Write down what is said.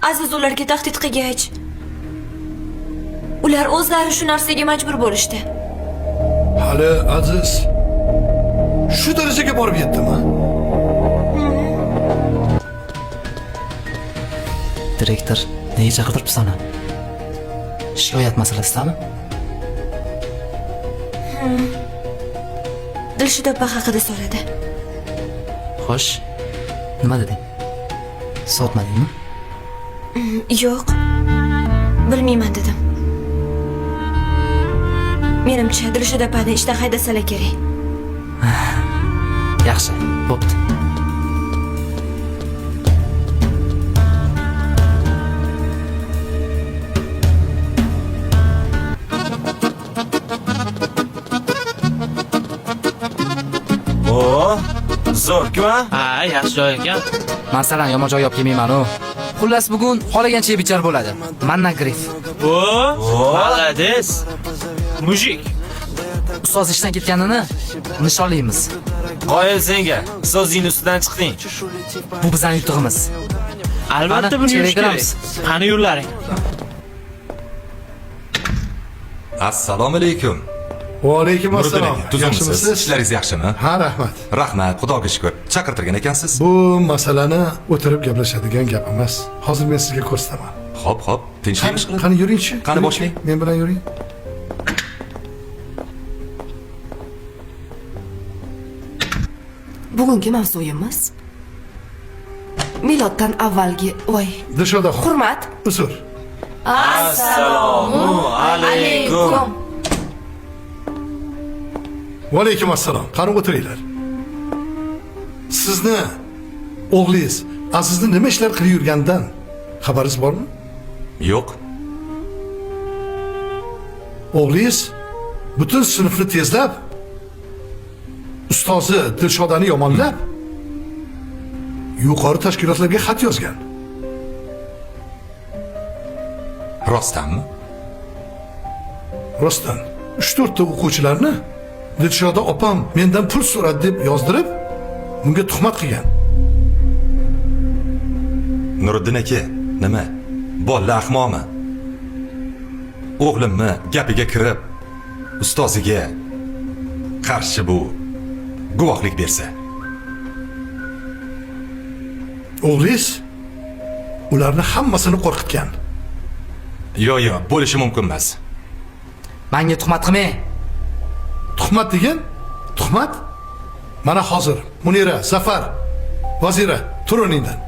Aziz ularga tahdid qilgach, ular o'zlari shu narsaga majbur bo'lishdi. Hali Aziz shu darajaga borib yetdimi? Direktor nega chaqirtiribdi seni? Shikoyat masalasidami? Dilshod opa haqida so'radi. Xo'sh, nima deding? Sotmadingmi? Yo'q, bilmayman dedim. Menimcha Dilshod opani ishdan haydasalar kerak. Yaxshi, bo'pti. Zo'r-ku, Ha, yaxshi joy ekan. Masalan, yomon joy olib kelmayman-ku. Xullas bugun xohlagancha yeb ichar bo'ladi. Mandan grif. Malades. Mujik. Ustoz ishdan ketganini nishonlaymiz. qoyil senga. So'zing ustidan chiqding. Bu bizning yutug'imiz. Albatta buni yurish kerak. Qani yo'llaring. Assalomu alaykum. Va alaykum assalom. Tuzumsiz. Ishlaringiz yaxshimi? Ha, rahmat. Rahmat, xudoga shukr. Chaqirtirgan ekansiz. Bu masalani o'tirib gaplashadigan gap emas. Hozir men sizga ko'rsataman. Xo'p, tinchlik qiling. Qani yuringchi. Qani boshlang. Men bilan yuring. Bugungi mavzuyimiz miloddan avvalgi oy. Dilshod opa. Hurmat. Uzr. Assalomu alaykum. Va alaykum assalom. Qani o'tiringlar. Sizni o'g'lingiz Azizni nima ishlar qilib yurganidan xabaringiz bormi? Yo'q. O'g'lingiz butun sinfni tezlab, ustozi Dilshodani yomonlab, yuqori tashkilotlarga xat yozgan. Rostdanmi? Rostdan 3-4 ta o'quvchilarni Dilshoda opam mendan pul so'radi deb yozdirib, bunga tuhmat qilgan. Nuriddin aka, nima? Bolla ahmoqmi? O'g'limni gapiga kirib, ustoziga qarshi bu guvohlik bersa. O'g'lingiz ularni hammasini qo'rqitgan. Yo'q, bo'lishi mumkin emas. Menga tuhmat qilmang. Tuhmat degan? Tuhmat? Mana hozir Munira, Zafar, Vazira, tur o'rningdan.